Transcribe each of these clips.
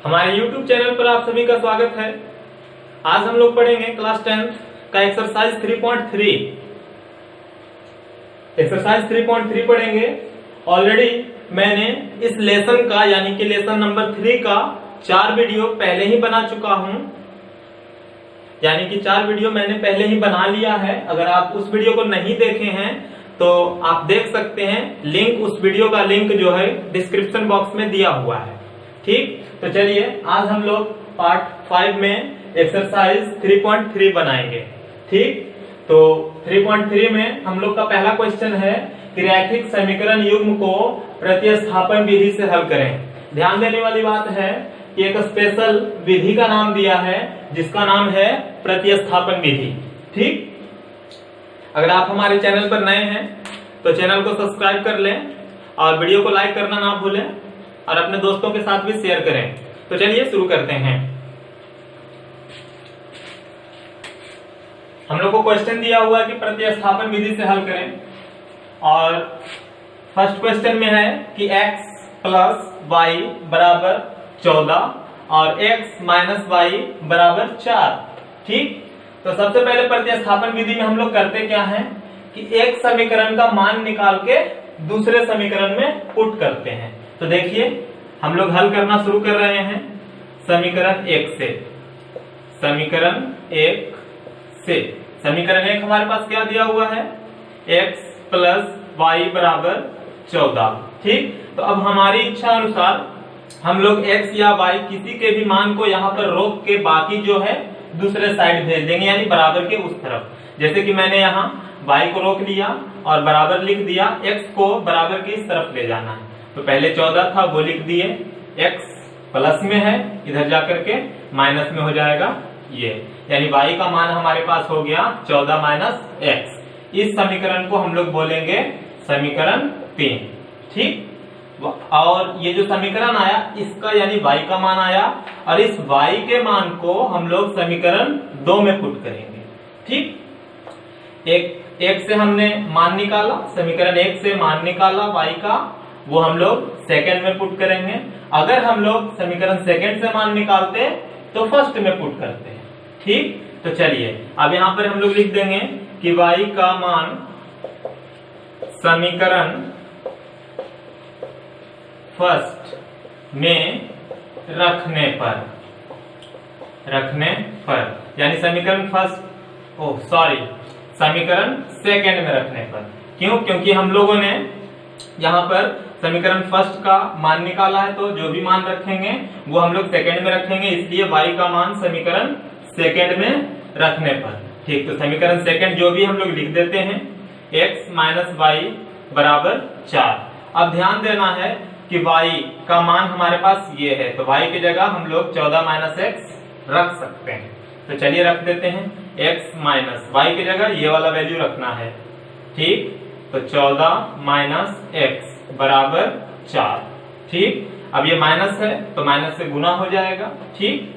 हमारे YouTube channel पर आप सभी का स्वागत है। आज हम लोग पढ़ेंगे क्लास 10 का एक्सरसाइज 3.3। एक्सरसाइज 3.3 पढ़ेंगे। ऑलरेडी मैंने इस लेसन का यानी कि लेसन नंबर 3 का 4 वीडियो पहले ही बना चुका हूं, यानी कि 4 वीडियो मैंने पहले ही बना लिया है। अगर आप उस वीडियो को नहीं देखे हैं तो आप देख सकते हैं। लिंक, उस वीडियो का लिंक जो है डिस्क्रिप्शन बॉक्स में दिया हुआ है। ठीक, तो चलिए आज हम लोग पार्ट 5 में एक्सरसाइज 3.3 बनाएंगे। ठीक, तो 3.3 में हम लोग का पहला क्वेश्चन है कि रैखिक समीकरण युग्म को प्रतिस्थापन विधि से हल करें। ध्यान देने वाली बात है कि एक स्पेशल विधि का नाम दिया है जिसका नाम है प्रतिस्थापन विधि। ठीक, अगर आप हमारे चैनल पर नए हैं तो चैनल को सब्सक्राइब कर लें और वीडियो को लाइक करना ना भूलें और अपने दोस्तों के साथ भी शेयर करें। तो चलिए शुरू करते हैं। हम लोग को क्वेश्चन दिया हुआ है कि प्रतिस्थापन विधि से हल करें और फर्स्ट क्वेश्चन में है कि x प्लस वाई बराबर 14 और x माइनस वाई बराबर 4। ठीक, तो सबसे पहले प्रतिस्थापन विधि में हम लोग करते क्या है कि एक समीकरण का मान निकाल के दूसरे समीकरण में पुट करते हैं। तो देखिए हम लोग हल करना शुरू कर रहे हैं समीकरण 1 से। समीकरण 1 से समीकरण 1 हमारे पास क्या दिया हुआ है, x प्लस वाई बराबर 14। ठीक, तो अब हमारी इच्छा अनुसार हम लोग x या y किसी के भी मान को यहाँ पर रोक के बाकी जो है दूसरे साइड भेज देंगे, यानी बराबर के उस तरफ। जैसे कि मैंने यहाँ y को रोक लिया और बराबर लिख दिया, x को बराबर के इस तरफ ले जाना है। तो पहले 14 था वो लिख दिए, x प्लस में है इधर जाकर के माइनस में हो जाएगा ये, यानी y का मान हमारे पास हो गया 14 माइनस x। इस समीकरण को हम लोग बोलेंगे समीकरण 3। ठीक, और ये जो समीकरण आया इसका यानी y का मान आया और इस y के मान को हम लोग समीकरण 2 में पुट करेंगे। ठीक, एक से हमने मान निकाला, समीकरण 1 से मान निकाला y का, वो हम लोग सेकंड में पुट करेंगे। अगर हम लोग समीकरण सेकंड से मान निकालते तो फर्स्ट में पुट करते हैं। ठीक, तो चलिए अब यहाँ पर हम लोग लिख देंगे कि y का मान समीकरण फर्स्ट में रखने पर यानी समीकरण समीकरण सेकंड में रखने पर। क्यों? क्योंकि हम लोगों ने यहाँ पर समीकरण फर्स्ट का मान निकाला है, तो जो भी मान रखेंगे वो हम लोग सेकंड में रखेंगे, इसलिए y का मान समीकरण सेकंड में रखने पर। ठीक, तो समीकरण सेकंड जो भी हम लोग लिख देते हैं x माइनस वाई बराबर 4। अब ध्यान देना है कि y का मान हमारे पास ये है, तो y की जगह हम लोग 14 माइनस x रख सकते हैं। तो चलिए रख देते हैं, x माइनस वाई की जगह ये वाला वैल्यू रखना है। ठीक, तो 14 माइनस x बराबर 4। ठीक, अब ये माइनस है तो माइनस से गुना हो जाएगा। ठीक,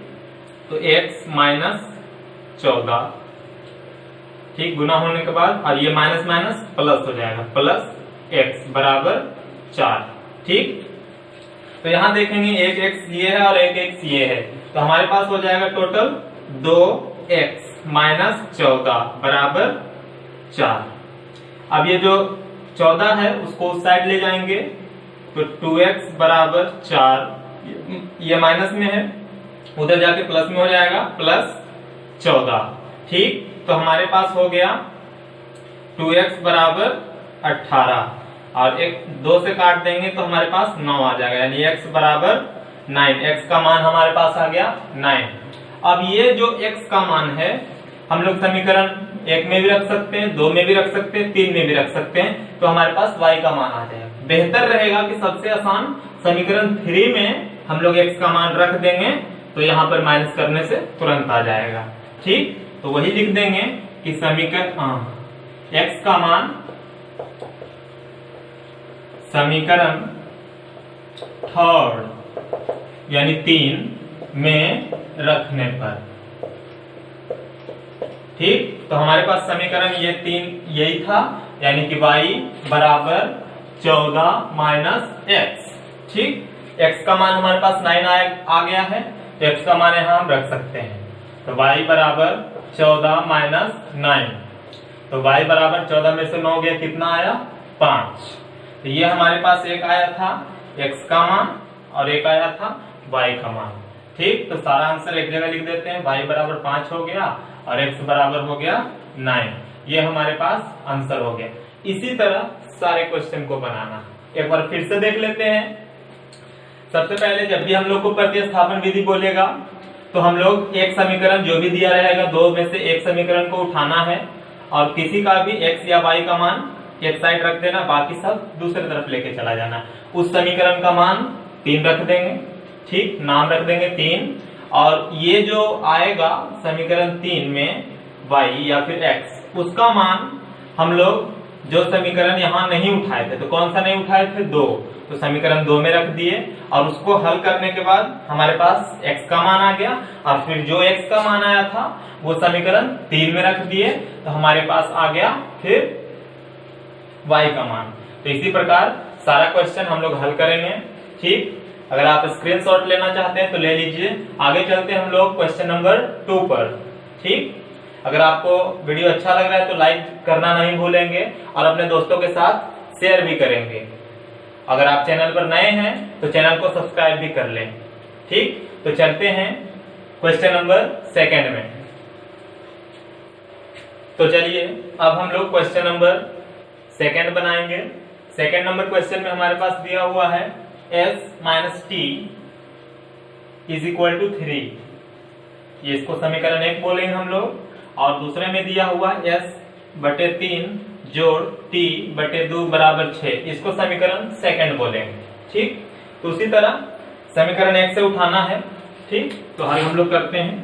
तो x माइनस 14। ठीक, गुना होने के बाद और ये माइनस माइनस प्लस हो जाएगा, प्लस x बराबर 4। ठीक, तो यहां देखेंगे एक x ये है और एक x ये है, तो हमारे पास हो जाएगा टोटल 2x माइनस 14 बराबर 4। अब ये जो 14 है उसको उस साइड ले जाएंगे, तो 2x बराबर 4, ये माइनस में है उधर जाके प्लस में हो जाएगा, प्लस 14। ठीक, तो हमारे पास हो गया 2x बराबर 18 और एक 2 से काट देंगे तो हमारे पास 9 आ जाएगा, यानी x बराबर 9। x का मान हमारे पास आ गया 9। अब ये जो x का मान है हम लोग समीकरण 1 में भी रख सकते हैं, 2 में भी रख सकते हैं, 3 में भी रख सकते हैं, तो हमारे पास y का मान आ जाएगा। बेहतर रहेगा कि सबसे आसान समीकरण 3 में हम लोग x का मान रख देंगे, तो यहाँ पर माइनस करने से तुरंत आ जाएगा। ठीक, तो वही लिख देंगे कि समीकरण x का मान समीकरण थर्ड यानी 3 में रखने पर। ठीक, तो हमारे पास समीकरण ये 3 यही था, यानी कि y बराबर 14 माइनस x। ठीक, x का मान हमारे पास 9 आ गया है, तो x का मान यहाँ हम रख सकते हैं। तो y बराबर 14 माइनस 9, तो y बराबर 14 में से 9 गया, कितना आया 5। तो ये हमारे पास एक आया था x का मान और एक आया था y का मान। ठीक, तो सारा आंसर एक जगह लिख देते हैं। y बराबर 5 हो गया और x बराबर हो गया 9। ये हमारे पास आंसर हो गया। इसी तरह सारे क्वेश्चन को बनाना एक बार फिर से देख लेते हैं। सबसे पहले जब भी हम लोग को प्रतिस्थापन विधि बोलेगा तो हम लोग एक समीकरण जो भी दिया रहेगा, दो में से एक समीकरण को उठाना है और किसी का भी x या y का मान एक साइड रख देना, बाकी सब दूसरी तरफ लेके चला जाना। उस समीकरण का मान 3 रख देंगे, ठीक, नाम रख देंगे 3, और ये जो आएगा समीकरण 3 में y या फिर x, उसका मान हम लोग जो समीकरण यहाँ नहीं उठाए थे, तो कौन सा नहीं उठाए थे 2, तो समीकरण 2 में रख दिए और उसको हल करने के बाद हमारे पास x का मान आ गया और फिर जो x का मान आया था वो समीकरण 3 में रख दिए, तो हमारे पास आ गया फिर y का मान। तो इसी प्रकार सारा क्वेश्चन हम लोग हल करेंगे। ठीक, अगर आप स्क्रीनशॉट लेना चाहते हैं तो ले लीजिए। आगे चलते हैं हम लोग क्वेश्चन नंबर 2 पर। ठीक, अगर आपको वीडियो अच्छा लग रहा है तो लाइक करना नहीं भूलेंगे और अपने दोस्तों के साथ शेयर भी करेंगे। अगर आप चैनल पर नए हैं तो चैनल को सब्सक्राइब भी कर लें। ठीक, तो चलते हैं क्वेश्चन नंबर 2 में। तो चलिए अब हम लोग क्वेश्चन नंबर 2 बनाएंगे। 2 नंबर क्वेश्चन में हमारे पास दिया हुआ है s minus T is equal to 3, ये इसको समीकरण 1 बोलेंगे हम लोग, और दूसरे में दिया हुआ s बटे 3 जोड़ t बटे 2 बराबर 6, इसको समीकरण 2 बोलेंगे। ठीक, तो उसी तरह समीकरण 1 से उठाना है। ठीक, तो हल हम लोग करते हैं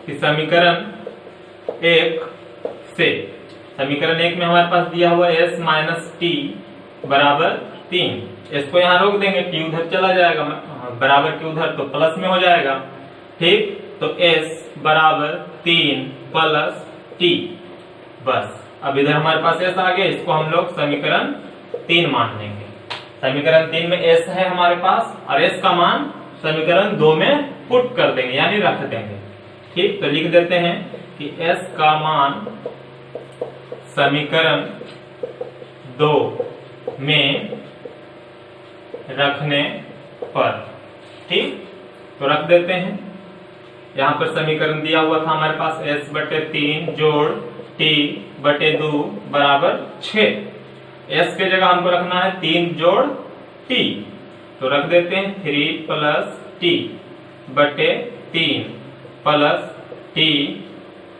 कि समीकरण 1 से, समीकरण 1 में हमारे पास दिया हुआ s माइनस टी बराबर 3, इसको यहाँ रोक देंगे, t उधर चला जाएगा, बराबर के उधर, तो प्लस में हो जाएगा। ठीक, तो s बराबर 3 प्लस t, बस अब इधर हमारे पास s आ गया, इसको हम लोग समीकरण 3 मान लेंगे। समीकरण 3 में s है हमारे पास और s का मान समीकरण 2 में पुट कर देंगे यानी रख देंगे। ठीक, तो लिख देते हैं कि s का मान समीकरण 2 में रखने पर, ठीक, तो रख देते हैं। यहाँ पर समीकरण दिया हुआ था हमारे पास s बटे 3 जोड़ t बटे 2 बराबर 6, s के जगह हमको रखना है 3 जोड़ t, तो रख देते हैं 3 प्लस t बटे 3 प्लस t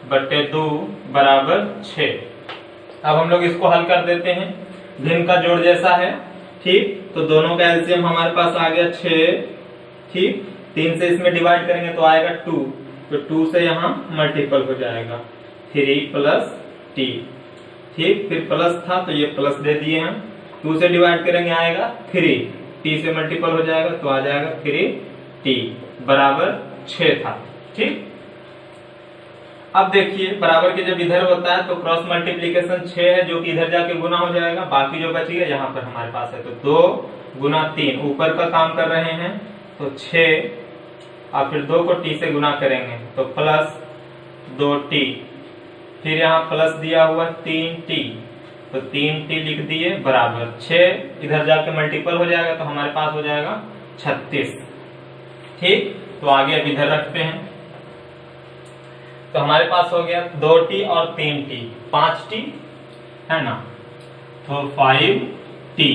बटे 2 बराबर 6। अब हम लोग इसको हल कर देते हैं, भिन्न का जोड़ जैसा है। ठीक, तो दोनों का एलसीएम हमारे पास आ गया 6। ठीक, 3 से इसमें डिवाइड करेंगे तो आएगा 2, तो 2 से यहाँ मल्टीपल हो जाएगा 3 प्लस t। ठीक, फिर प्लस था तो ये प्लस दे दिए हम, 2 से डिवाइड करेंगे आएगा 3, t से मल्टीपल हो जाएगा तो आ जाएगा 3t बराबर 6 था। ठीक, अब देखिए बराबर के जब इधर होता है तो क्रॉस मल्टीप्लीकेशन 6 है जो कि इधर जाके गुना हो जाएगा, बाकी जो बच गया यहाँ पर हमारे पास है, तो 2 गुना 3 ऊपर का काम कर रहे हैं, तो 6 और फिर 2 को t से गुना करेंगे तो प्लस 2t, फिर यहाँ प्लस दिया हुआ 3t, तो 3t लिख दिए बराबर 6, इधर जाके मल्टीपल हो जाएगा तो हमारे पास हो जाएगा 36। ठीक, तो आगे अब इधर रखते हैं, तो हमारे पास हो गया 2t और 3t, 5t है ना, तो 5t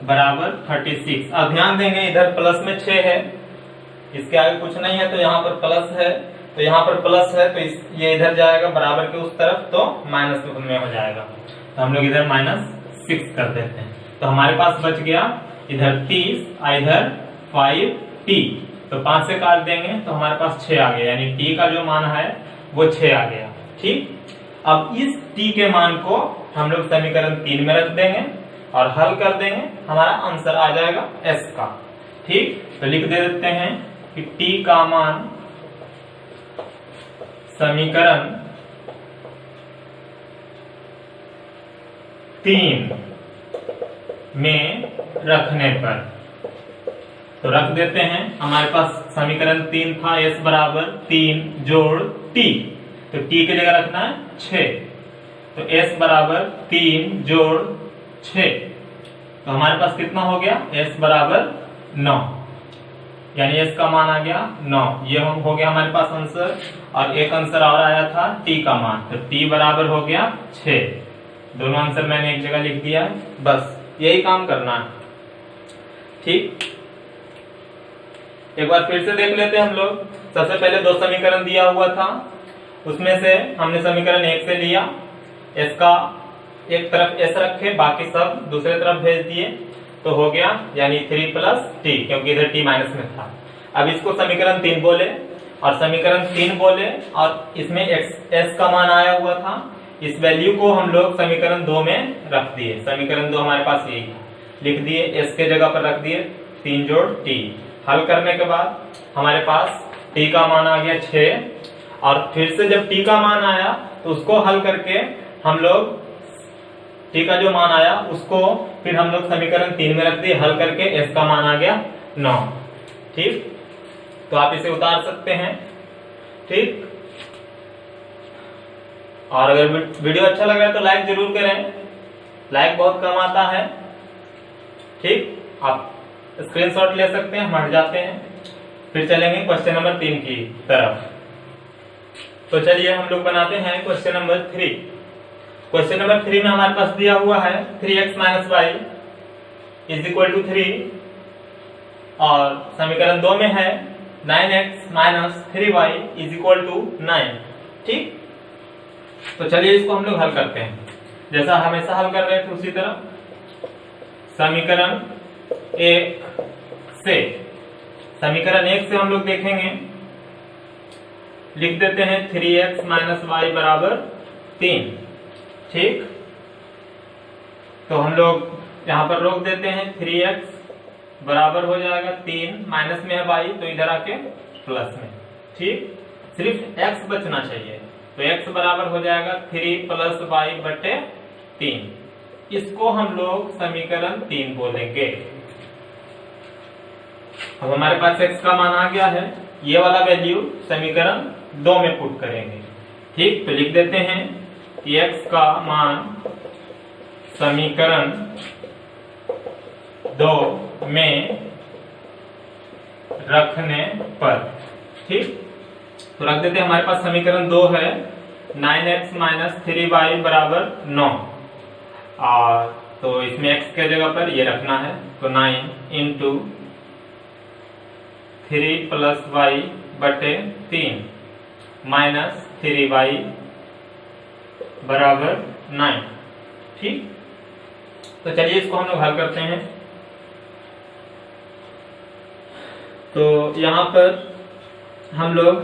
बराबर 36। अब ध्यान देंगे इधर प्लस में 6 है, इसके आगे कुछ नहीं है, तो यहाँ पर प्लस है, तो यहाँ पर प्लस है तो ये इधर जाएगा बराबर के उस तरफ तो माइनस में हो जाएगा, तो हम लोग इधर -6 कर देते हैं। तो हमारे पास बच गया इधर 30 इधर 5t, तो 5 से काट देंगे तो हमारे पास 6 आ गया, यानी t का जो मान है वो 6 आ गया। ठीक, अब इस t के मान को हम लोग समीकरण 3 में रख देंगे और हल कर देंगे, हमारा आंसर आ जाएगा s का। ठीक, तो लिख दे देते हैं कि t का मान समीकरण 3 में रखने पर, तो रख देते हैं। हमारे पास समीकरण 3 था, s बराबर 3 जोड़ t, तो t की जगह रखना है 6, तो s बराबर 3 जोड़ 6, तो हमारे पास कितना हो गया, s बराबर 9, यानी s का मान आ गया 9। ये हो गया हमारे पास आंसर। और एक आंसर और आया था t का मान, तो t बराबर हो गया 6। दोनों आंसर मैंने एक जगह लिख दिया है, बस यही काम करना है। ठीक, एक बार फिर से देख लेते हैं हम लोग। सबसे पहले दो समीकरण दिया हुआ था, उसमें से हमने समीकरण 1 से लिया, s का एक तरफ s रखे, बाकी सब दूसरे तरफ भेज दिए, तो हो गया यानी 3 प्लस t, क्योंकि इधर t माइनस में था। अब इसको समीकरण 3 बोले और समीकरण 3 बोले, और इसमें s का मान आया हुआ था, इस वैल्यू को हम लोग समीकरण 2 में रख दिए। समीकरण 2 हमारे पास यही था, लिख दिए, s के जगह पर रख दिए 3 जोड़ t। हल करने के बाद हमारे पास t का मान आ गया 6, और फिर से जब t का मान आया तो उसको हल करके हम लोग t का जो मान आया उसको फिर हम लोग समीकरण 3 में रख दिए, हल करके s का मान आ गया 9। ठीक, तो आप इसे उतार सकते हैं। ठीक, और अगर वीडियो अच्छा लगा तो लाइक जरूर करें, लाइक बहुत कम आता है। ठीक, आप स्क्रीनशॉट ले सकते हैं, हम हट जाते हैं, फिर चलेंगे क्वेश्चन नंबर 3 की तरफ। तो चलिए हम लोग बनाते हैं क्वेश्चन नंबर 3। क्वेश्चन नंबर 3 में हमारे पास दिया हुआ है 3x minus Y is equal to 3, और समीकरण 2 में है 9x minus 3y is equal to 9। ठीक, तो चलिए इसको हम लोग हल करते हैं, जैसा हमेशा हल कर रहे थे उसी तरह। समीकरण 1 से हम लोग देखेंगे, लिख देते हैं 3x माइनस वाई बराबर 3। ठीक, तो हम लोग यहां पर रोक देते हैं, 3x बराबर हो जाएगा 3, माइनस में है y तो इधर आके प्लस में। ठीक, सिर्फ x बचना चाहिए, तो x बराबर हो जाएगा 3 प्लस y बटे 3। इसको हम लोग समीकरण 3 बोलेंगे। अब हमारे पास x का मान आ गया है, ये वाला वैल्यू समीकरण 2 में पुट करेंगे। ठीक, तो लिख देते हैं कि x का मान समीकरण 2 में रखने पर, ठीक, तो रख देते हैं। हमारे पास समीकरण 2 है 9x माइनस 3y बराबर 9, और तो इसमें x के जगह पर ये रखना है, तो 9 इंटू 3 प्लस y बटे 3 माइनस 3y बराबर 9। ठीक, तो चलिए इसको हम लोग हल करते हैं। तो यहां पर हम लोग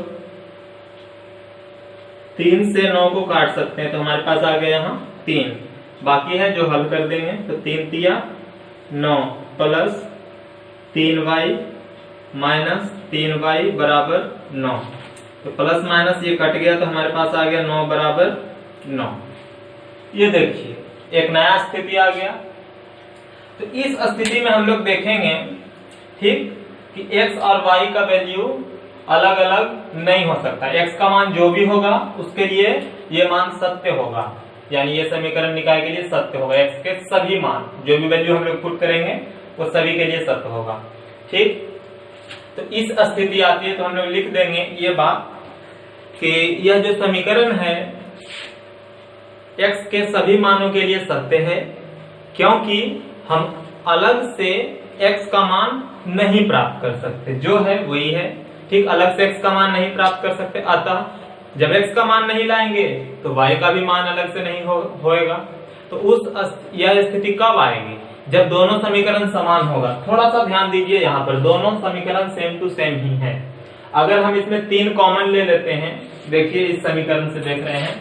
3 से 9 को काट सकते हैं, तो हमारे पास आ गया यहाँ 3, बाकी है जो हल कर देंगे, तो 3 तिया 9 प्लस 3y माइनस 3y बराबर 9, तो प्लस माइनस ये कट गया, तो हमारे पास आ गया 9 बराबर 9। ये देखिए एक नया स्थिति आ गया। तो इस स्थिति में हम लोग देखेंगे, ठीक, कि x और y का वैल्यू अलग अलग नहीं हो सकता। x का मान जो भी होगा उसके लिए ये मान सत्य होगा, यानी ये समीकरण निकाय के लिए सत्य होगा। x के सभी मान जो भी वैल्यू हम लोग पुट करेंगे वो सभी के लिए सत्य होगा। ठीक, तो इस स्थिति आती है तो हम लोग लिख देंगे ये बात कि यह जो समीकरण है x के सभी मानों के लिए सत्य है, क्योंकि हम अलग से x का मान नहीं प्राप्त कर सकते, जो है वही है। ठीक, अलग से x का मान नहीं प्राप्त कर सकते, अतः जब x का मान नहीं लाएंगे तो y का भी मान अलग से नहीं होएगा। तो यह स्थिति कब आएगी, जब दोनों समीकरण समान होगा। थोड़ा सा ध्यान दीजिए, यहाँ पर दोनों समीकरण सेम टू सेम ही हैं। अगर हम इसमें 3 कॉमन ले लेते हैं, देखिए इस समीकरण से देख रहे हैं,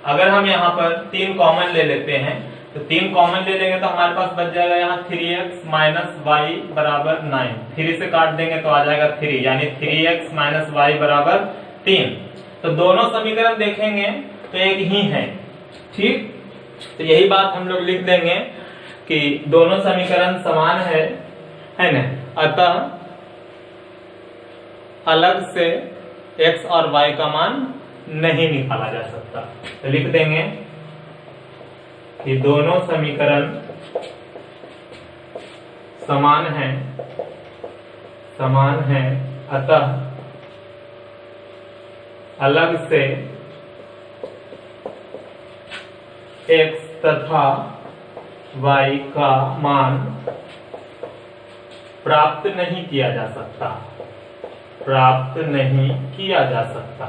अगर हम यहाँ पर 3 कॉमन ले लेते हैं, तो 3 कॉमन ले लेंगे तो हमारे पास बच जाएगा यहाँ 3x माइनस वाई बराबर 9। 3 से काट देंगे तो आ जाएगा 3, यानी 3x माइनस वाई बराबर 3। तो दोनों समीकरण देखेंगे तो एक ही है। ठीक, तो यही बात हम लोग लिख देंगे कि दोनों समीकरण समान है ना, अतः अलग से x और y का मान नहीं निकाला जा सकता। तो लिख देंगे कि दोनों समीकरण समान हैं अतः अलग से x तथा y का मान प्राप्त नहीं किया जा सकता।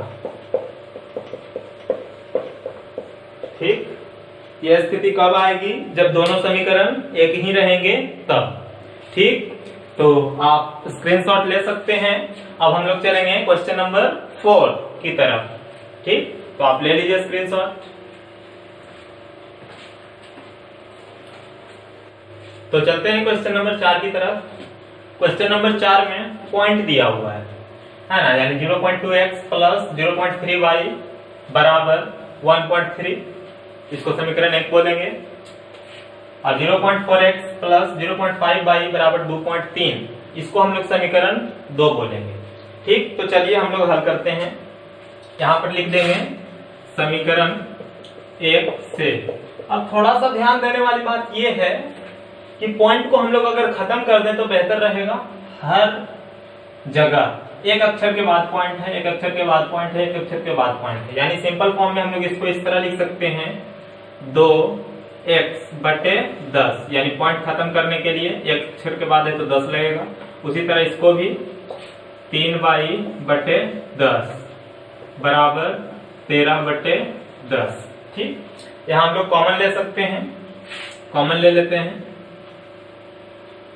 ठीक, यह स्थिति कब आएगी? जब दोनों समीकरण एक ही रहेंगे तब। ठीक, तो आप स्क्रीनशॉट ले सकते हैं। अब हम लोग चलेंगे क्वेश्चन नंबर 4 की तरफ। ठीक, तो आप ले लीजिए स्क्रीनशॉट। तो चलते हैं क्वेश्चन नंबर 4 की तरफ। क्वेश्चन नंबर 4 में पॉइंट दिया हुआ है ना, यानी 0.2x प्लस 0.3y बराबर 1.3, इसको समीकरण 1 बोलेंगे। और 0.4x प्लस 0.5y बराबर 2.3, इसको हम लोग समीकरण 2 बोलेंगे। ठीक, तो चलिए हम लोग हल करते हैं। यहां पर लिख देंगे समीकरण 1 से। अब थोड़ा सा ध्यान देने वाली बात यह है कि पॉइंट को हम लोग अगर खत्म कर दें तो बेहतर रहेगा। हर जगह एक अक्षर के बाद पॉइंट है, एक अक्षर के बाद पॉइंट है, एक अक्षर के बाद पॉइंट है। यानी सिंपल फॉर्म में हम लोग इसको इस तरह लिख सकते हैं 2x बटे 10, यानी पॉइंट खत्म करने के लिए एक अक्षर के बाद है तो 10 लगेगा। उसी तरह इसको भी 3y बटे 10 बराबर 13 बटे 10। ठीक, यहां हम लोग कॉमन ले सकते हैं, कॉमन ले लेते हैं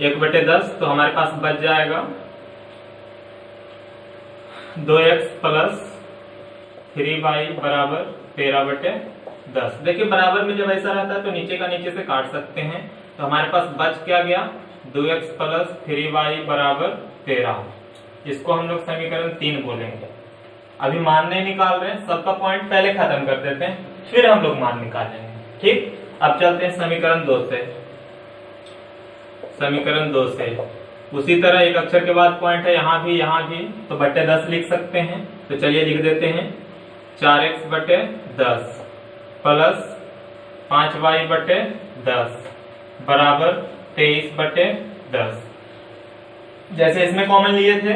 1 बटे 10, तो हमारे पास बच जाएगा 2x प्लस 3y बराबर 13 बटे 10। देखिए बराबर में जब ऐसा रहता है तो नीचे का नीचे से काट सकते हैं, तो हमारे पास बच क्या गया 2x प्लस 3y बराबर 13। इसको हम लोग समीकरण 3 बोलेंगे। अभी मान नहीं निकाल रहे हैं, सबका पॉइंट पहले खत्म कर देते हैं, फिर हम लोग मान निकालेंगे। ठीक, अब चलते हैं समीकरण 2 से। समीकरण 2 से उसी तरह एक अक्षर के बाद पॉइंट है, यहाँ भी, तो बटे 10 लिख सकते हैं। तो चलिए लिख देते हैं 4x बटे 10 प्लस 5y बटे 10 बराबर 23 बटे 10। जैसे इसमें कॉमन लिए थे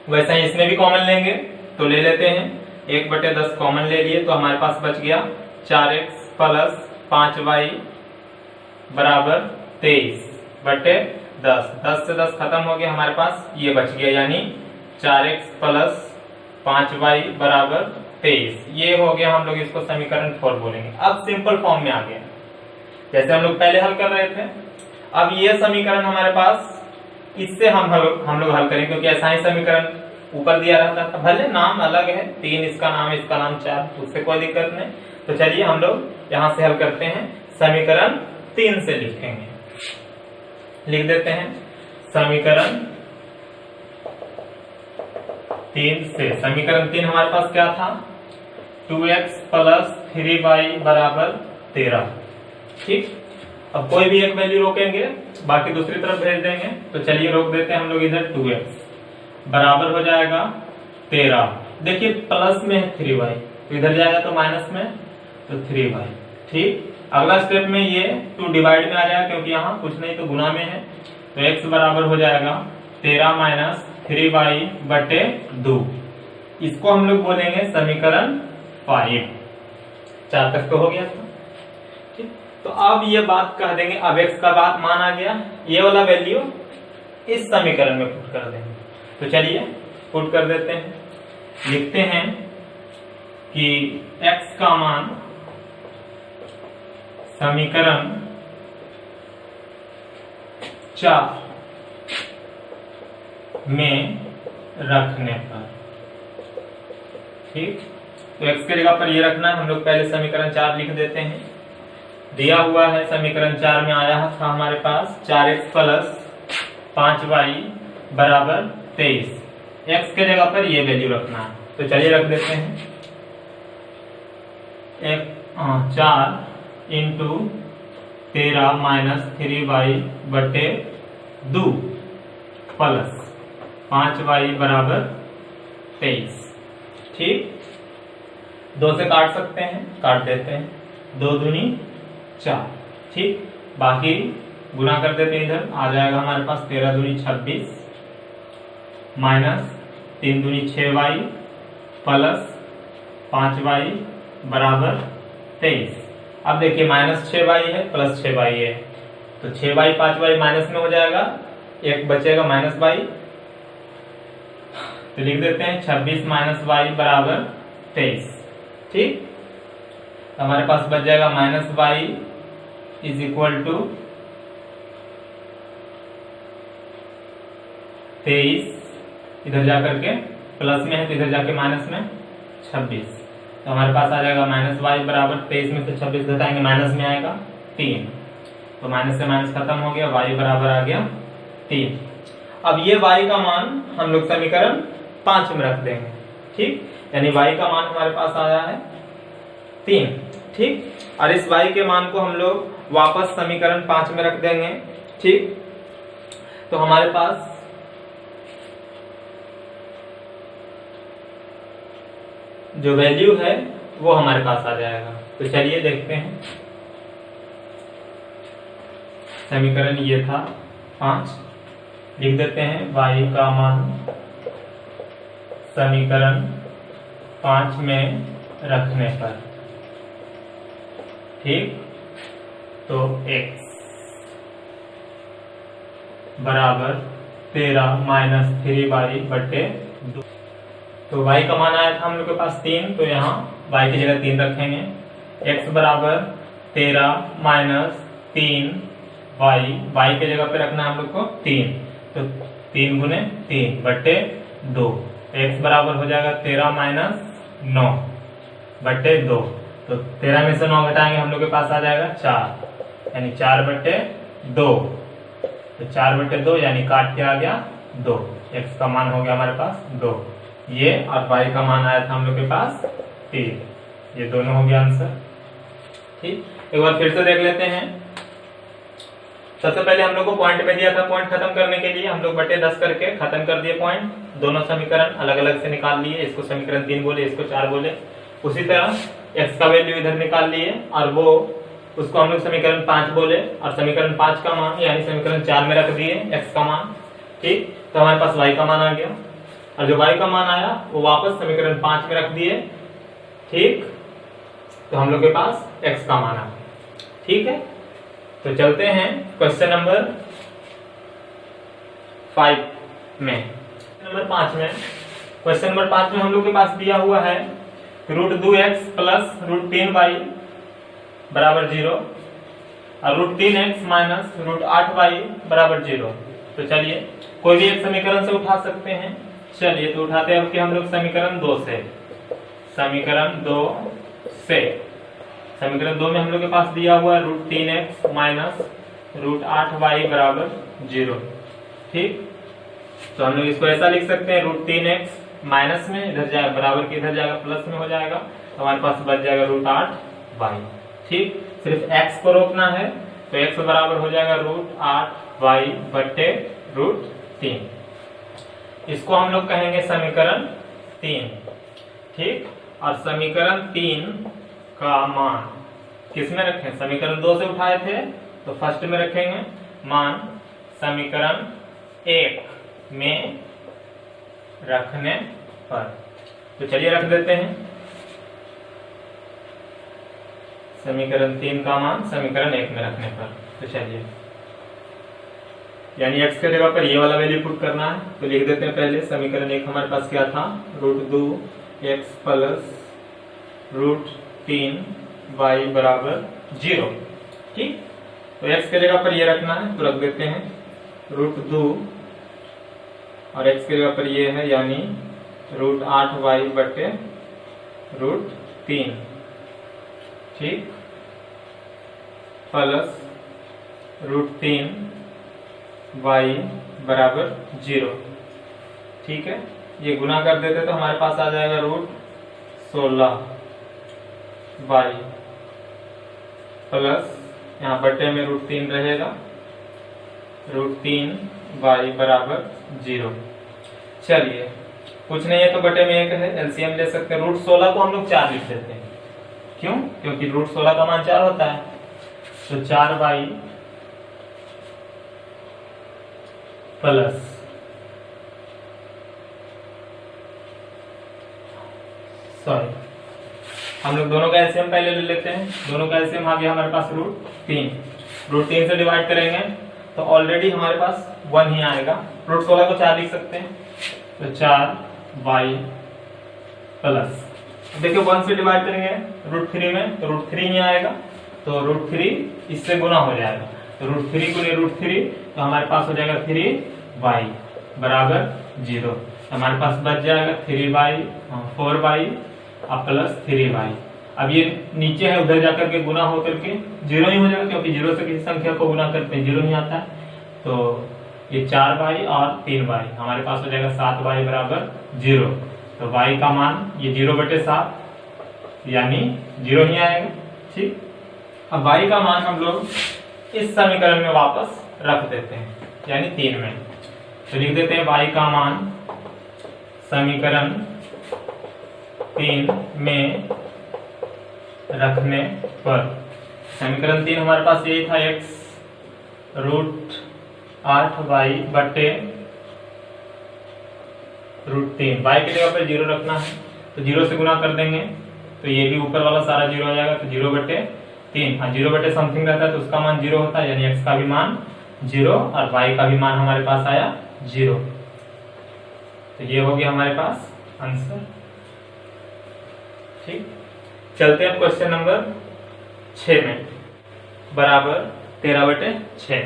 वैसा ही इसमें भी कॉमन लेंगे, तो ले लेते हैं 1 बटे 10 कॉमन ले लिए, तो हमारे पास बच गया 4x प्लस 5y बराबर 23 बटे 10। 10 से 10 खत्म हो गया, हमारे पास ये बच गया, यानी 4x प्लस 5y बराबर 23। ये हो गया, हम लोग इसको समीकरण 4 बोलेंगे। अब सिंपल फॉर्म में आ गया, जैसे हम लोग पहले हल कर रहे थे। अब ये समीकरण हमारे पास, इससे हम लोग हल करेंगे, क्योंकि ऐसा ही समीकरण ऊपर दिया रहता था, भले नाम अलग है, 3 इसका नाम, इसका नाम 4, उससे कोई दिक्कत नहीं। तो चलिए हम लोग यहाँ से हल करते हैं। समीकरण 3 से लिखेंगे, लिख देते हैं समीकरण 3 से। समीकरण 3 हमारे पास क्या था 2x प्लस 3y बराबर 13। ठीक, अब कोई भी एक वैल्यू रोकेंगे, बाकी दूसरी तरफ भेज देंगे। तो चलिए रोक देते हैं हम लोग इधर, 2x बराबर हो जाएगा 13। देखिए प्लस में है 3y, तो इधर जाएगा तो माइनस में, तो 3y। ठीक, अगला स्टेप में ये 2 डिवाइड में आ जाएगा, क्योंकि यहाँ कुछ नहीं तो गुना में है, तो x बराबर हो जाएगा 13 माइनस 3y बटे 2। इसको हम लोग बोलेंगे समीकरण 5। 4 तक तो हो गया था। ठीक, तो अब ये बात कह देंगे, अब x का बात मान आ गया, ये वाला वैल्यू इस समीकरण में पुट कर देंगे। तो चलिए पुट कर देते हैं, लिखते हैं कि x का मान समीकरण 4 में रखने पर। ठीक, तो x के जगह पर ये रखना है, हम लोग पहले समीकरण 4 लिख देते हैं। दिया हुआ है समीकरण 4 में आया था हमारे पास 4x प्लस 5y बराबर 23। x के जगह पर ये वैल्यू रखना है, तो चलिए रख देते हैं 4 इंटू 13 माइनस 3y बटे 2 प्लस 5y बराबर 23। ठीक, 2 से काट सकते हैं, काट देते हैं, 2 दूनी 4। ठीक, बाकी गुना कर देते हैं, इधर आ जाएगा हमारे पास 13 दूनी 26 माइनस 3 दूनी 6y प्लस 5y बराबर 23। अब देखिए माइनस 6y है प्लस 6y है, तो 6y 5y माइनस में हो जाएगा, एक बचेगा माइनस y, तो लिख देते हैं 26 माइनस y बराबर 23। ठीक, तो हमारे पास बच जाएगा minus y is equal to 23, इधर जाकर के प्लस में है तो इधर जाके माइनस में 26, तो हमारे पास आ जाएगा माइनस y बराबर 23 में से 26 घटाएंगे माइनस में आएगा 3, तो माइनस से माइनस खत्म हो गया, y बराबर आ गया 3। अब ये y का मान हम लोग समीकरण 5 में रख देंगे। ठीक, यानी y का मान हमारे पास आया है 3। ठीक, और इस y के मान को हम लोग वापस समीकरण 5 में रख देंगे। ठीक, तो हमारे पास जो वैल्यू है वो हमारे पास आ जाएगा। तो चलिए देखते हैं, समीकरण ये था 5, लिख देते हैं y का मान समीकरण 5 में रखने पर। ठीक, तो x बराबर 13 माइनस 3y बटे 2, तो y का मान आया था हम लोग के पास 3, तो यहाँ y की जगह 3 रखेंगे। x बराबर 13 माइनस 3y की जगह पे रखना है हम लोग को 3, तो 3 गुने 3 बटे 2, x बराबर हो जाएगा 13 माइनस 9 बटे 2, तो 13 में से 9 घटाएंगे हम लोग के पास आ जाएगा 4, यानी 4 बटे 2, तो 4 बटे 2 यानी काट के आ गया 2, x का मान हो गया हमारे पास 2, ये और y का मान आया था हम लोग के पास 3, ये दोनों हो गया आंसर। ठीक, एक बार फिर से देख लेते हैं। सबसे पहले हम लोग को पॉइंट में दिया था, पॉइंट खत्म करने के लिए हम लोग बटे 10 करके खत्म कर दिए पॉइंट, दोनों समीकरण अलग अलग से निकाल लिए, इसको समीकरण 3 बोले, इसको 4 बोले। उसी तरह x का वैल्यू इधर निकाल लिए और वो उसको हम लोग समीकरण 5 बोले, और समीकरण 5 का मान यानी समीकरण 4 में रख दिए x का मान। ठीक, तो हमारे पास y का मान आ गया, और जो y का मान आया वो वापस समीकरण 5 में रख दिए। ठीक, तो हम लोग के पास x का मान आ गया। ठीक है, तो चलते हैं क्वेश्चन नंबर 5 में। नंबर 5 में, क्वेश्चन नंबर 5 में हम लोग के पास दिया हुआ है √2x प्लस √3y बराबर 0 और √3x माइनस √8y बराबर 0। तो चलिए कोई भी एक समीकरण से उठा सकते हैं। चलिए तो उठाते हैं कि हम लोग समीकरण 2 से। समीकरण 2 से, समीकरण 2 में हम लोग के पास दिया हुआ है √3x माइनस √8y बराबर 0। ठीक, तो हम लोग इसको ऐसा लिख सकते हैं, √3x माइनस में इधर जाएगा बराबर के इधर जाएगा प्लस में हो जाएगा, तो हमारे पास बच जाएगा √8y। ठीक, सिर्फ x को रोकना है, तो x बराबर हो जाएगा √8y बटे √3। इसको हम लोग कहेंगे समीकरण 3। ठीक, और समीकरण 3 का मान किस में रखें? समीकरण 2 से उठाए थे तो फर्स्ट में रखेंगे मान समीकरण 1 में रखने पर। तो चलिए रख देते हैं समीकरण 3 का मान समीकरण 1 में रखने पर। तो चलिए, यानी x के जगह पर ये वाला वैल्यू पुट करना है, तो लिख देते हैं पहले समीकरण 1 हमारे पास क्या था, √2x प्लस √3y बराबर 0। ठीक, तो x के जगह पर ये रखना है, तो रख देते हैं √2 और x के जगह पर ये है यानी √8y बटे √3। ठीक, प्लस √3y बराबर 0। ठीक है, ये गुना कर देते तो हमारे पास आ जाएगा √16y प्लस यहाँ बटे में √3 रहेगा, √3y बराबर 0। चलिए कुछ नहीं है तो बटे में 1 है, एलसीएम ले सकते हैं। रूट 16 को हम लोग 4 लिख देते हैं। क्यों? क्योंकि रूट 16 का मान 4 होता है। तो 4y प्लस हम लोग दोनों का एलसीएम पहले ले लेते हैं। दोनों का एलसीएम आ गया हमारे पास रूट 3। रूट 3 से डिवाइड करेंगे तो ऑलरेडी हमारे पास 1 ही आएगा। रूट 16 को 4 लिख सकते हैं, तो 4y प्लस, देखिए 1 से डिवाइड करेंगे रूट 3 में तो रूट 3 ही आएगा, तो रूट 3 इससे गुना हो जाएगा, तो रूट 3 गुने रूट 3 तो हमारे पास हो जाएगा 3y बराबर 0। हमारे पास बच जाएगा 3y 4y अब प्लस 3y। अब ये नीचे है, उधर जाकर के गुना होकर के 0 ही हो जाएगा, क्योंकि 0 से किसी संख्या को गुना करते हैं 0 ही आता है। तो ये 4y और 3y हमारे पास हो जाएगा 7y बराबर 0। तो y का मान ये 0/7 यानी 0 ही आएगा। ठीक, अब y का मान हम लोग इस समीकरण में वापस रख देते हैं, यानी 3 में। तो लिख देते हैं y का मान समीकरण 3 में रखने पर, समीकरण 3 हमारे पास यही था, x रूट 8y बटे रूट 3। y की जगह पर 0 रखना है तो 0 से गुना कर देंगे तो ये भी ऊपर वाला सारा 0 हो जाएगा, तो 0/3। हाँ, 0 समथिंग रहता है तो उसका मान 0 होता है, यानी x का भी मान 0 और y का भी मान हमारे पास आया 0। तो ये हो गया हमारे पास आंसर। ठीक, चलते हैं क्वेश्चन नंबर 6 में, बराबर 13/6।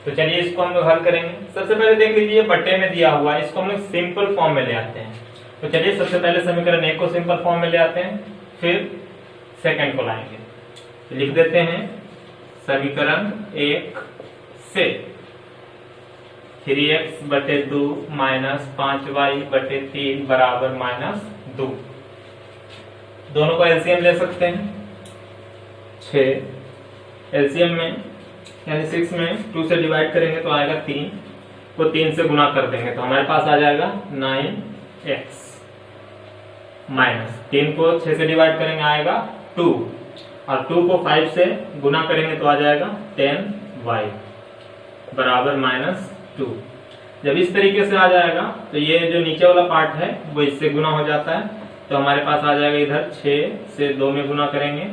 तो चलिए इसको हम लोग हल करेंगे। सबसे पहले देख लीजिए बट्टे में दिया हुआ है, इसको हम लोग सिंपल फॉर्म में ले आते हैं। तो चलिए सबसे पहले समीकरण 1 को सिंपल फॉर्म में ले आते हैं, फिर सेकंड को लाएंगे। तो लिख देते हैं समीकरण 1 से 3x बटे 2 माइनस 5y/3 बराबर -2। दोनों को एलसीएम ले सकते हैं। 6 एलसीएम में यानी 6 में 2 से डिवाइड करेंगे तो आएगा 3 को 3 से गुना कर देंगे तो हमारे पास आ जाएगा 9x माइनस 3 को 6 से डिवाइड करेंगे आएगा 2 और 2 को 5 से गुना करेंगे तो आ जाएगा 10y बराबर -2। जब इस तरीके से आ जाएगा तो ये जो नीचे वाला पार्ट है वो इससे गुना हो जाता है, तो हमारे पास आ जाएगा इधर 6 से 2 में गुना करेंगे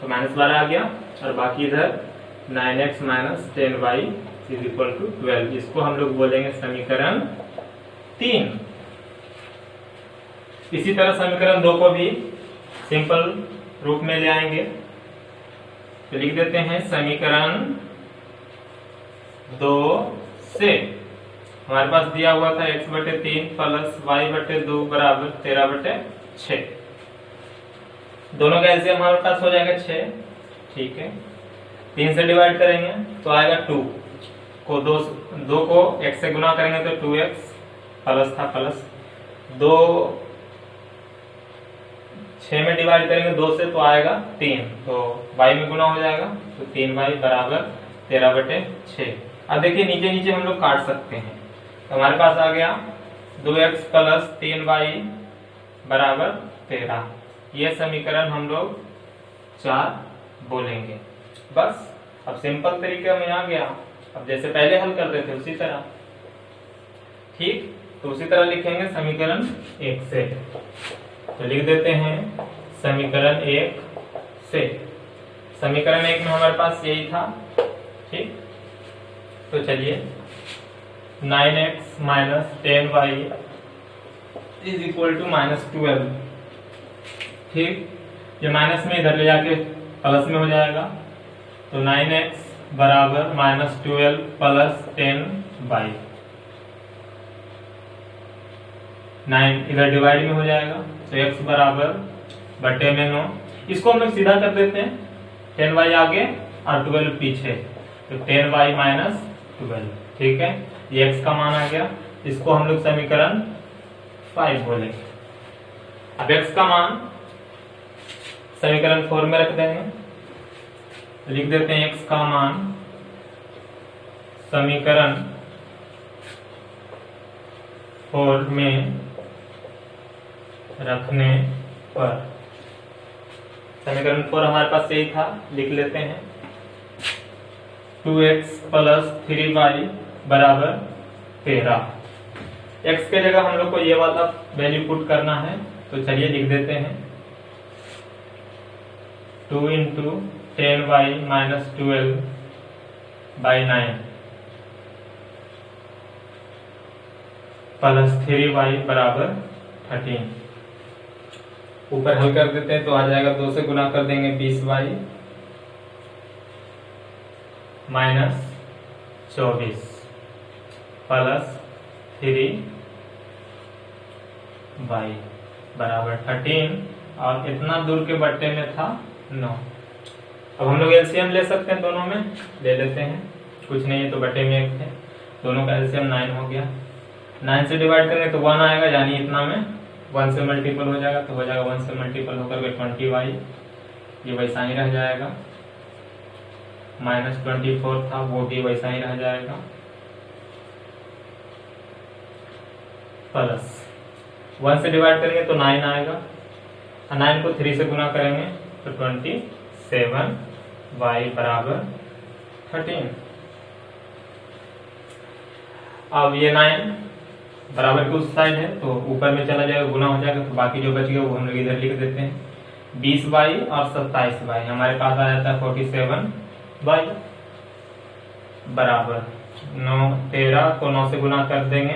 तो -12 आ गया, और बाकी इधर 9x minus 10y is equal to 12। इसको हम लोग बोलेंगे समीकरण 3। इसी तरह समीकरण 2 को भी सिंपल रूप में ले आएंगे। तो लिख देते हैं समीकरण 2 से हमारे पास दिया हुआ था x/3 प्लस y/2 बराबर 13/6। दोनों का एलसीएम हमारे पास हो जाएगा 6। ठीक है, 3 से डिवाइड करेंगे तो आएगा 2 को 2 को x से गुना करेंगे तो 2x प्लस था प्लस 2 6 में डिवाइड करेंगे 2 से तो आएगा 3, तो y में गुना हो जाएगा तो 3y बराबर 13/6। अब देखिए नीचे नीचे हम लोग काट सकते हैं, तो हमारे पास आ गया 2x प्लस 3y बराबर 13। ये समीकरण हम लोग 4 बोलेंगे। बस अब सिंपल तरीके में आ गया। अब जैसे पहले हल करते थे उसी तरह। ठीक, तो उसी तरह लिखेंगे समीकरण 1 से। तो लिख देते हैं समीकरण 1 से। समीकरण 1 में हमारे पास यही था। ठीक, तो चलिए 9x minus 10y is equal to -12। ठीक, ये माइनस में इधर ले जाके प्लस में हो जाएगा, तो 9x बराबर -12 प्लस 10y। 9 इधर डिवाइड में हो जाएगा तो x बराबर बटे में 9। इसको हम लोग सीधा कर देते हैं, 10y आगे और 12 पीछे, तो 10y माइनस 12। ठीक है, ये x का मान आ गया। इसको हम लोग समीकरण 5 बोलेंगे। अब x का मान समीकरण 4 में रख देंगे, तो लिख देते हैं x का मान समीकरण 4 में रखने पर। समीकरण 4 हमारे पास यही था, लिख लेते हैं 2x प्लस 3y बराबर 13। x के जगह हम लोग को ये वाला वैल्यू पुट करना है, तो चलिए लिख देते हैं 2 into 10y minus 12/9 plus 3y बराबर 13। ऊपर हल कर देते हैं तो आ जाएगा, 2 से गुना कर देंगे 20y माइनस 24 प्लस 3y बराबर 13, और इतना दूर के बट्टे में था 9। अब हम लोग एलसीएम ले सकते हैं, दोनों में ले लेते हैं, कुछ नहीं है तो बट्टे में 1 है, दोनों का एलसीएम 9 हो गया। 9 से डिवाइड करेंगे तो 1 आएगा, यानी इतना में 1 से मल्टीपल हो जाएगा, तो हो जाएगा 1 से मल्टीपल होकर के 20y, ये वैसा ही रह जाएगा। माइनस 24 था, वो भी वैसा ही रह जाएगा, प्लस 1 से डिवाइड करेंगे तो 9 आएगा, 9 को 3 से गुना करेंगे तो 27y बराबर 13। अब ये 9 बराबर के उस साइड है तो ऊपर में चला जाएगा, गुना हो जाएगा, तो बाकी जो बच गया वो हम लोग इधर लिख देते हैं। 20y और 27y हमारे पास आ जाता है 47y बराबर 9। 13 को 9 से गुना कर देंगे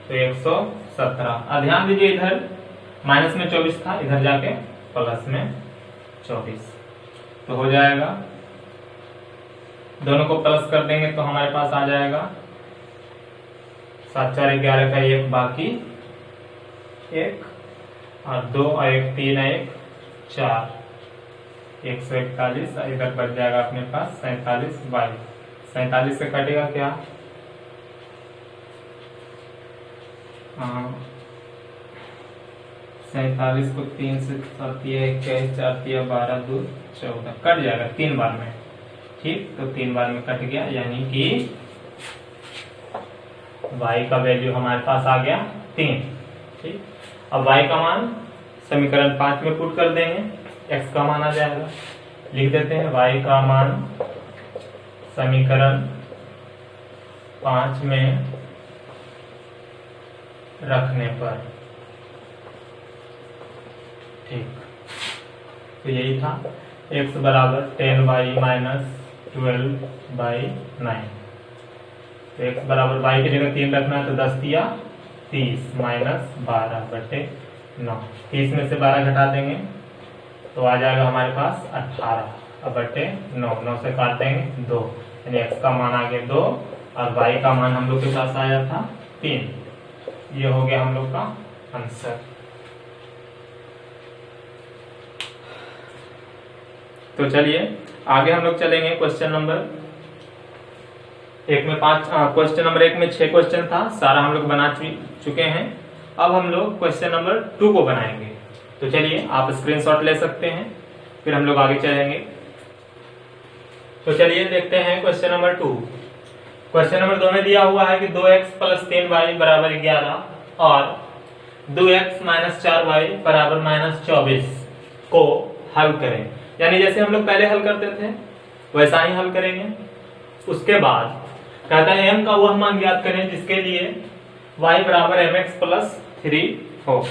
तो 117। ध्यान दीजिए इधर माइनस में 24 था, इधर जाके प्लस में 24, तो हो जाएगा, दोनों को प्लस कर देंगे तो हमारे पास आ जाएगा 7 4 11 का 1 बाकी 1 और 2 और 1 3 1 4 141, इधर बच जाएगा अपने पास 47y। 47 से कटेगा क्या, 47 को 3 से 7 21 4 12 2 14 कट जाएगा 3 बार में, ठीक, तो 3 बार में कट गया, यानी कि y का वैल्यू हमारे पास आ गया 3। ठीक, अब y का मान समीकरण 5 में पुट कर देंगे, x का मान आ जाएगा, लिख देते हैं y का मान समीकरण 5 में रखने पर। ठीक, तो यही था, x बराबर 10y माइनस 12/9। तो x बराबर y की जगह 3 रखना है, तो 10 दिया 30 माइनस 12/9। 30 में से 12 घटा देंगे तो आ जाएगा हमारे पास 18/9। 9 से काट देंगे 2, यानी x का मान आ गया 2 और y का मान हम लोग के पास आया था 3। ये हो गया हम लोग का आंसर। तो चलिए आगे हम लोग चलेंगे। क्वेश्चन नंबर 1 में 5, क्वेश्चन नंबर 1 में 6 क्वेश्चन था, सारा हम लोग बना चुके हैं। अब हम लोग क्वेश्चन नंबर 2 को बनाएंगे। तो चलिए आप स्क्रीनशॉट ले सकते हैं, फिर हम लोग आगे चलेंगे। तो चलिए देखते हैं क्वेश्चन नंबर 2। क्वेश्चन नंबर 2 में दिया हुआ है कि 2x प्लस 3y बराबर 11 और 2x माइनस 4y बराबर माइनस 24 को हल करें। यानी जैसे हम लोग पहले हल करते थे वैसा ही हल करेंगे। उसके बाद कहता है m का वह मान ज्ञात करें जिसके लिए y बराबर mx प्लस 3 हो।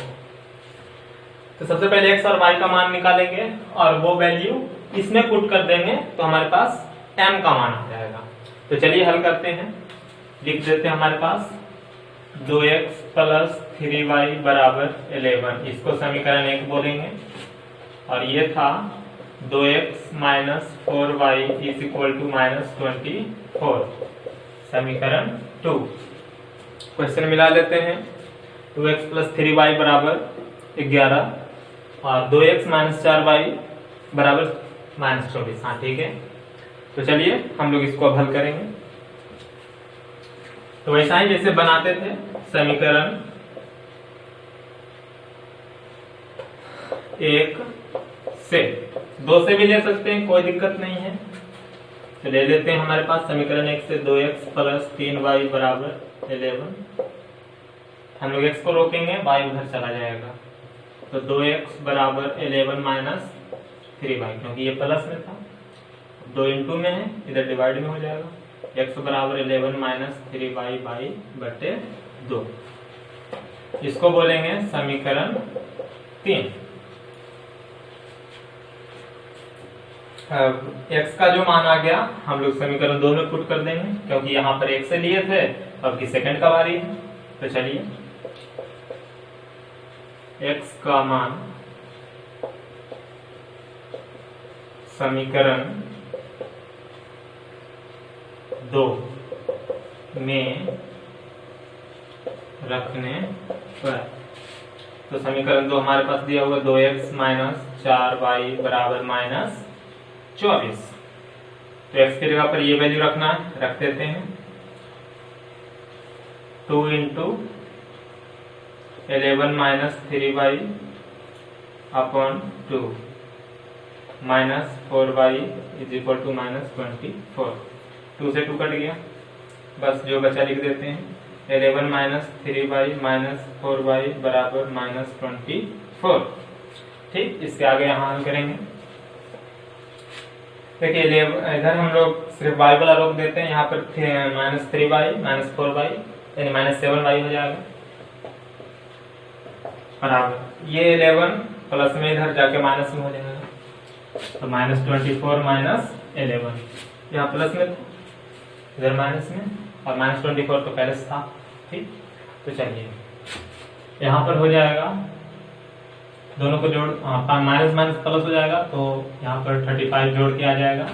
तो सबसे पहले x और y का मान निकालेंगे और वो वैल्यू इसमें पुट कर देंगे तो हमारे पास m का मान आ जाएगा। तो चलिए हल करते हैं। लिख देते हैं हमारे पास 2x प्लस 3y बराबर 11, इसको समीकरण 1 बोलेंगे। और ये था 2x minus 4y is equal to minus 24, समीकरण 2। क्वेश्चन मिला लेते हैं। 2x प्लस 3y बराबर 11 और 2x माइनस 4y बराबर माइनस 24। हाँ ठीक है, तो चलिए हम लोग इसको अब हल करेंगे। तो वैसा ही जैसे बनाते थे समीकरण 1 से, 2 से भी ले सकते हैं, कोई दिक्कत नहीं है। तो ले लेते हैं हमारे पास समीकरण 1 से 2x प्लस 3y बराबर 11। हम लोग x को रोकेंगे, y उधर चला जाएगा। तो 2x बराबर 11 माइनस 3y, क्योंकि ये प्लस में था 2 इंटू में है, इधर डिवाइड में हो जाएगा। x बराबर 11 माइनस 3y बाई बटे 2, इसको बोलेंगे समीकरण 3। x का जो मान आ गया हम लोग समीकरण 2 में पुट कर देंगे, क्योंकि यहाँ पर x से लिए थे, अब की सेकंड का बारी है। तो चलिए x का मान समीकरण 2 में रखने पर, तो समीकरण 2 हमारे पास दिया हुआ 2x माइनस 4y बराबर माइनस 24। तो x की जगह पर ये वैल्यू रखना है, रख देते हैं। 2 into 11 minus 3y upon 2 minus 4y is equal to minus 24। 2 से 2 कट गया, बस जो बचा लिख देते हैं। 11 माइनस 3y माइनस 4y बराबर माइनस 24। ठीक, इसके आगे यहाँ हल करेंगे। देखिए इधर हम लोग सिर्फ y वाला रोक देते हैं, यहाँ पर माइनस 3y माइनस 4y यानी माइनस 7y हो जाएगा बराबर ये 11 प्लस में इधर जाके माइनस में हो जाएगा, तो माइनस 24 माइनस 11, यहाँ प्लस में था इधर माइनस में, और माइनस 24 तो पहले से था। ठीक, तो चलिए यहाँ पर हो जाएगा, दोनों को जोड़ माइनस माइनस प्लस हो जाएगा, तो यहाँ पर 35 जोड़ के आ जाएगा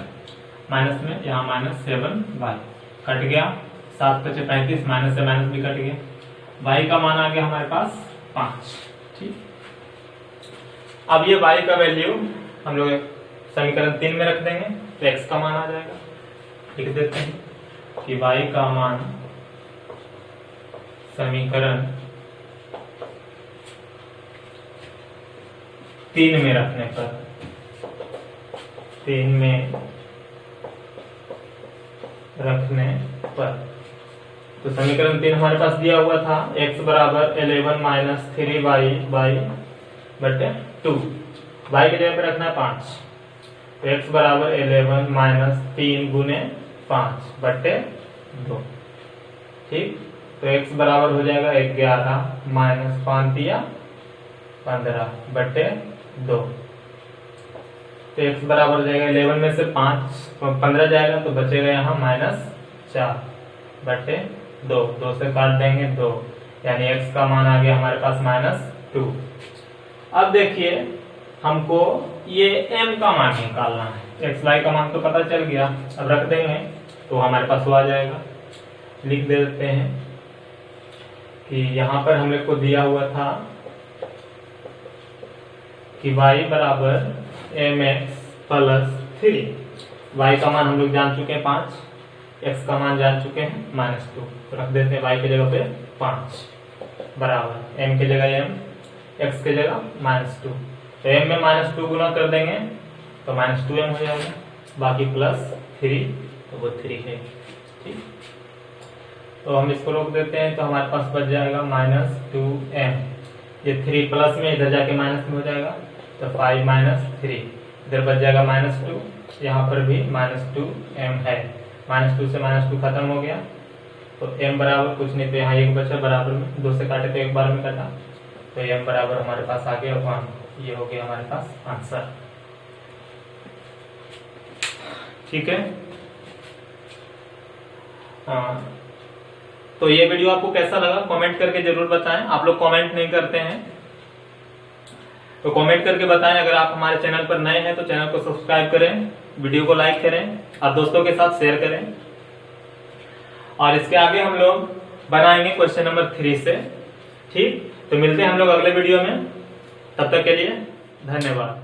माइनस में, यहाँ माइनस 7y कट गया, 7 × 35, माइनस से माइनस भी कट गया। y का मान आ गया हमारे पास 5। ठीक, अब ये y का वैल्यू हम लोग समीकरण 3 में रख देंगे, तो x का मान आ जाएगा। लिख देते हैं कि y का मान समीकरण 3 में रखने पर, 3 में रखने पर, तो समीकरण 3 हमारे पास दिया हुआ था x बराबर 11 माइनस 3y बाई बटे 2, y की जगह पे रखना है 5, तो x बराबर 11 माइनस 3 गुने 5 बटे 2। ठीक, तो x बराबर हो जाएगा 11 माइनस 5 दिया 15 बटे 2, तो x बराबर हो जाएगा 11 में से 15 जाएगा, तो बचेगा यहाँ माइनस 4 बटे 2, 2 से काट देंगे 2, यानी x का मान आ गया हमारे पास माइनस 2। अब देखिए हमको ये m का मान निकालना है, x y का मान तो पता चल गया, अब रख देंगे तो हमारे पास वो आ जाएगा। लिख देते हैं कि यहाँ पर हम लोग को दिया हुआ था कि y बराबर mx प्लस 3, y का मान हम लोग जान चुके हैं 5, x का मान जान चुके हैं माइनस 2, तो रख देते हैं y की जगह पे 5 बराबर m की जगह m, x की जगह माइनस 2, तो m में माइनस 2 गुना कर देंगे तो माइनस 2m हो जाएगा, बाकी प्लस 3, तो वो 3 है। ठीक, तो हम इसको रोक देते हैं, तो हमारे पास बच जाएगा माइनस 2m, ये 3 प्लस में इधर जाके माइनस में हो जाएगा, तो 5 माइनस 3, इधर बच जाएगा माइनस 2, यहाँ पर भी माइनस 2m है, माइनस 2 से माइनस 2 खत्म हो गया, तो m बराबर कुछ नहीं, तो यहाँ एक बचा बराबर में, 2 से काटे तो एक बार में कटा, तो m बराबर हमारे पास आ गया 1, ये हो गया हमारे पास आंसर। ठीक है, तो ये वीडियो आपको कैसा लगा कमेंट करके जरूर बताएं। आप लोग कमेंट नहीं करते हैं तो कमेंट करके बताएं। अगर आप हमारे चैनल पर नए हैं तो चैनल को सब्सक्राइब करें, वीडियो को लाइक करें और दोस्तों के साथ शेयर करें। और इसके आगे हम लोग बनाएंगे क्वेश्चन नंबर 3 से। ठीक, तो मिलते हैं हम लोग अगले वीडियो में, तब तक के लिए धन्यवाद।